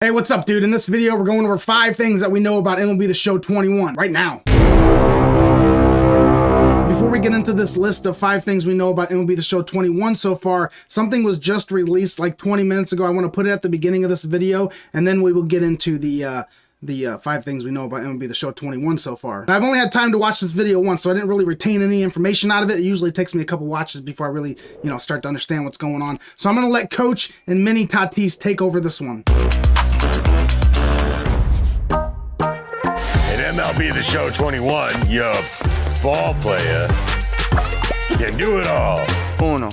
Hey, what's up, dude? In this video, we're going over 5 things that we know about MLB The Show 21 right now. Before we get into this list of 5 things we know about MLB The Show 21 so far, something was just released like 20 minutes ago. I want to put it at the beginning of this video, and then we will get into the 5 things we know about MLB The Show 21 so far. Now, I've only had time to watch this video once, so I didn't really retain any information out of it. It usually takes me a couple watches before I really, start to understand what's going on. So I'm going to let Coach and Mini Tatis take over this one. In MLB The Show 21, your ball player can do it all. 1, 2,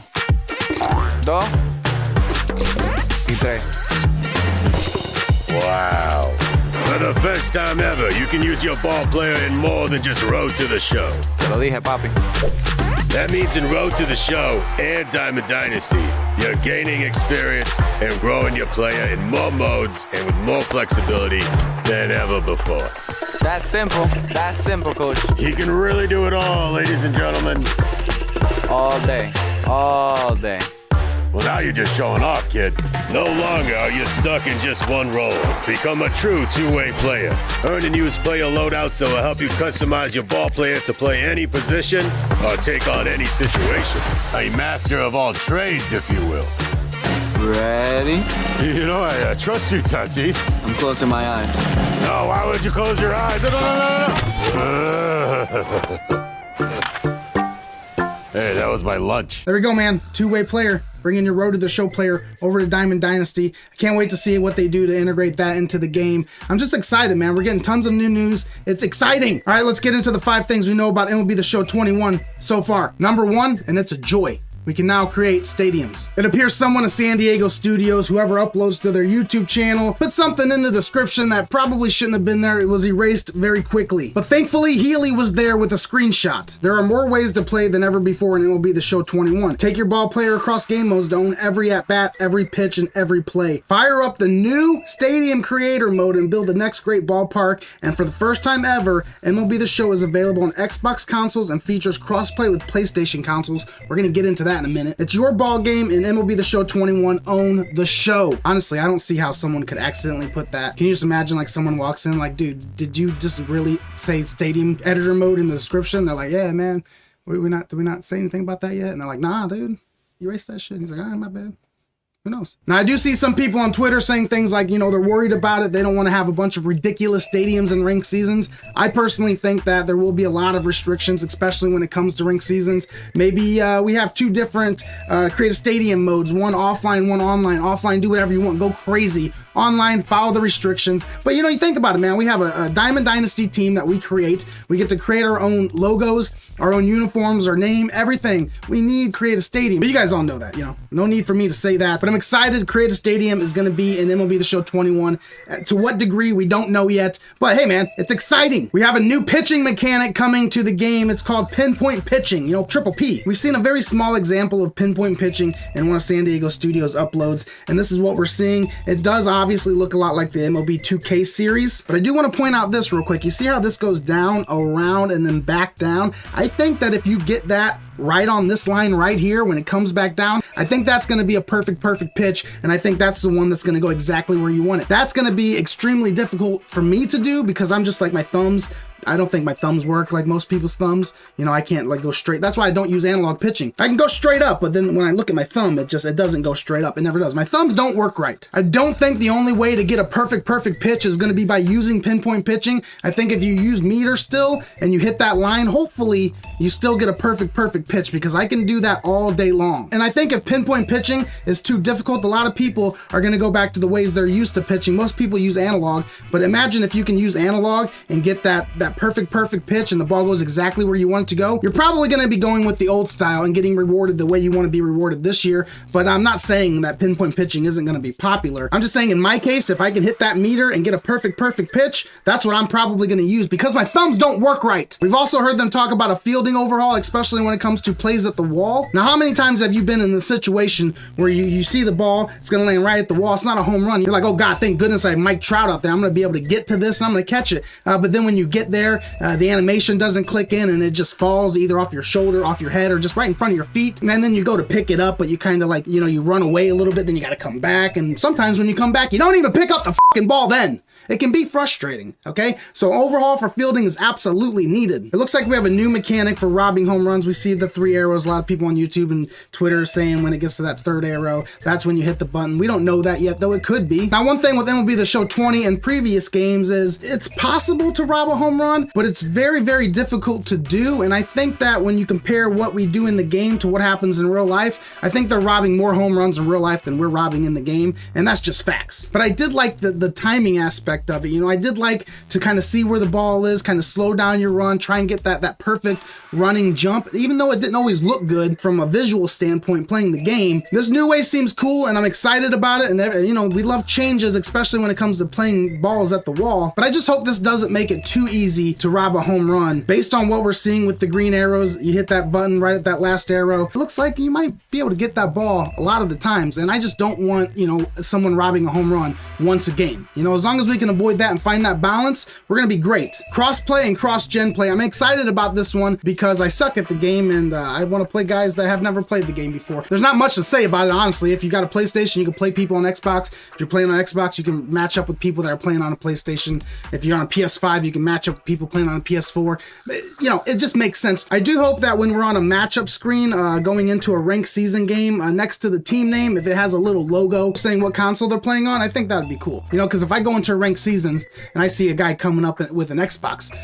y 3. Wow. For the first time ever, you can use your ball player in more than just Road to the Show. Te lo dije, papi. That means in Road to the Show and Diamond Dynasty, you're gaining experience and growing your player in more modes and with more flexibility than ever before. That's simple, coach. He can really do it all, ladies and gentlemen. All day, all day. Well, now you're just showing off, kid. No longer are you stuck in just one role. Become a true two-way player. Earn and use player loadouts that will help you customize your ball player to play any position or take on any situation. A master of all trades, if you will. Ready? You know, I trust you, Tatis. I'm closing my eyes. No, why would you close your eyes? No. Hey, that was my lunch. There we go, man. Two-way player. Bring in your Road to the Show player over to Diamond Dynasty. I can't wait to see what they do to integrate that into the game. I'm just excited, man. We're getting tons of new news. It's exciting. All right, let's get into the 5 things we know about MLB The Show 21 so far. Number 1, and it's a joy. We can now create stadiums. It appears someone at San Diego Studios, whoever uploads to their YouTube channel, put something in the description that probably shouldn't have been there. It was erased very quickly. But thankfully, Healy was there with a screenshot. There are more ways to play than ever before in MLB The Show 21. Take your ball player across game modes to own every at-bat, every pitch, and every play. Fire up the new Stadium Creator mode and build the next great ballpark. And for the first time ever, MLB The Show is available on Xbox consoles and features crossplay with PlayStation consoles. We're gonna get into that in a minute. It's your ball game in MLB The Show 21. Own the show. Honestly, I don't see how someone could accidentally put that. Can you just imagine like someone walks in like, dude, did you just really say Stadium Editor mode in the description? They're like, yeah, man, did we not say anything about that yet? And they're like, nah, dude, erase that shit. And he's like, my bad. Who knows? Now, I do see some people on Twitter saying things like, they're worried about it. They don't want to have a bunch of ridiculous stadiums and ranked seasons. I personally think that there will be a lot of restrictions, especially when it comes to ranked seasons. Maybe we have 2 different create a stadium modes, one offline, one online. Offline, do whatever you want, go crazy. Online, follow the restrictions. But you think about it, man. We have a Diamond Dynasty team that we create. We get to create our own logos, our own uniforms, our name, everything. We need create a stadium. But you guys all know that, no need for me to say that. But I'm excited. Create a stadium is going to be in MLB The Show 21. To what degree, we don't know yet. But hey, man, it's exciting. We have a new pitching mechanic coming to the game. It's called pinpoint pitching, triple P. We've seen a very small example of pinpoint pitching in one of San Diego Studios uploads, and this is what we're seeing. It does obviously look a lot like the MLB 2K series, but I do want to point out this real quick. You see how this goes down, around, and then back down? I think that if you get that right on this line right here when it comes back down, I think that's going to be a perfect pitch, and I think that's the one that's going to go exactly where you want it. That's going to be extremely difficult for me to do because I'm just like my thumbs. I don't think my thumbs work like most people's thumbs. I can't go straight. That's why I don't use analog pitching. I can go straight up, but then when I look at my thumb, it doesn't go straight up. It never does. My thumbs don't work right. I don't think the only way to get a perfect pitch is going to be by using pinpoint pitching. I think if you use meter still and you hit that line, hopefully you still get a perfect pitch because I can do that all day long. And I think if pinpoint pitching is too difficult, a lot of people are going to go back to the ways they're used to pitching. Most people use analog, but imagine if you can use analog and get that perfect pitch and the ball goes exactly where you want it to go. You're probably going to be going with the old style and getting rewarded the way you want to be rewarded this year. But I'm not saying that pinpoint pitching isn't going to be popular. I'm just saying in my case, if I can hit that meter and get a perfect pitch, that's what I'm probably going to use because my thumbs don't work right. We've also heard them talk about a fielding overhaul, especially when it comes to plays at the wall. Now, how many times have you been in the situation where you see the ball, it's going to land right at the wall, it's not a home run. You're like, oh God, thank goodness I have Mike Trout out there. I'm going to be able to get to this and I'm going to catch it. But then when you get there, there, the animation doesn't click in and it just falls either off your shoulder, off your head, or just right in front of your feet. And then you go to pick it up, but you kind of like, you know, you run away a little bit, then you got to come back. And sometimes when you come back, you don't even pick up the fucking ball then. It can be frustrating, okay? So overhaul for fielding is absolutely needed. It looks like we have a new mechanic for robbing home runs. We see the 3 arrows. A lot of people on YouTube and Twitter saying when it gets to that 3rd arrow, that's when you hit the button. We don't know that yet, though it could be. Now, one thing with MLB The Show 20 and previous games is it's possible to rob a home run, but it's very, very difficult to do. And I think that when you compare what we do in the game to what happens in real life, I think they're robbing more home runs in real life than we're robbing in the game. And that's just facts. But I did like the timing aspect of it. You know, I did like to kind of see where the ball is, kind of slow down your run, try and get that perfect running jump, even though it didn't always look good from a visual standpoint playing the game. This new way seems cool and I'm excited about it. And you know, we love changes, especially when it comes to playing balls at the wall. But I just hope this doesn't make it too easy to rob a home run. Based on what we're seeing with the green arrows, you hit that button right at that last arrow. It looks like you might be able to get that ball a lot of the times. And I just don't want, you know, someone robbing a home run once a game. You know, as long as we can avoid that and find that balance, we're gonna be great. Cross play and cross gen play. I'm excited about this one because I suck at the game and I want to play guys that have never played the game before. There's not much to say about it, honestly. If you got a PlayStation, you can play people on Xbox. If you're playing on Xbox, you can match up with people that are playing on a PlayStation. If you're on a PS5, you can match up with people playing on a PS4. You know, it just makes sense. I do hope that when we're on a matchup screen going into a ranked season game, next to the team name, if it has a little logo saying what console they're playing on, I think that would be cool. You know, because if I go into ranked seasons and I see a guy coming up with an Xbox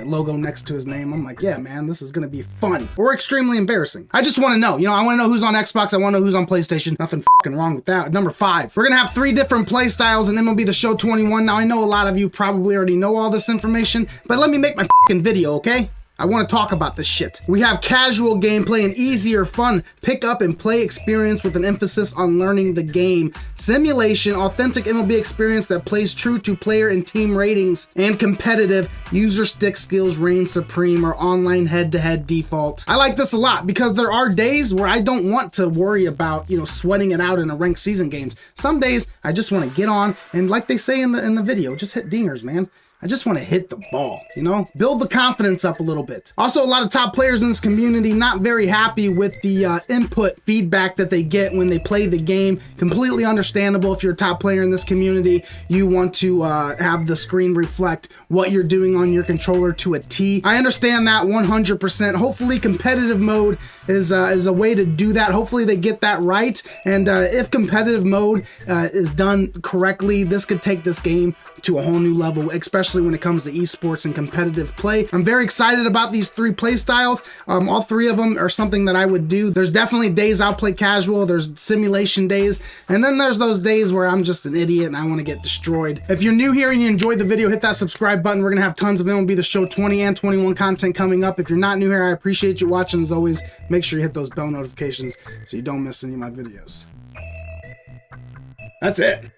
logo next to his name, I'm like, yeah, man, this is going to be fun or extremely embarrassing. I just want to know, you know, I want to know who's on Xbox. I want to know who's on PlayStation. Nothing fucking wrong with that. Number 5, we're going to have 3 different play styles in MLB The Show 21. Now, I know a lot of you probably already know all this information, but let me make my fucking video, okay? I want to talk about this shit. We have casual gameplay, an easier, fun pick up and play experience with an emphasis on learning the game. Simulation, authentic MLB experience that plays true to player and team ratings. And competitive, user stick skills reign supreme or online head-to-head default. I like this a lot because there are days where I don't want to worry about, you know, sweating it out in a ranked season games. Some days I just want to get on and, like they say in the video, just hit dingers, man. I just want to hit the ball, you know? Build the confidence up a little bit. Also, a lot of top players in this community not very happy with the input feedback that they get when they play the game. Completely understandable. If you're a top player in this community, you want to have the screen reflect what you're doing on your controller to a T. I understand that 100%. Hopefully competitive mode is a way to do that. Hopefully they get that right. And if competitive mode is done correctly, this could take this game to a whole new level, especially when it comes to esports and competitive play. I'm very excited about these 3 play styles. All 3 of them are something that I would do. There's definitely days I'll play casual. There's simulation days. And then there's those days where I'm just an idiot and I want to get destroyed. If you're new here and you enjoyed the video, hit that subscribe button. We're going to have tons of MLB The Show 20 and 21 content coming up. If you're not new here, I appreciate you watching. As always, make sure you hit those bell notifications so you don't miss any of my videos. That's it.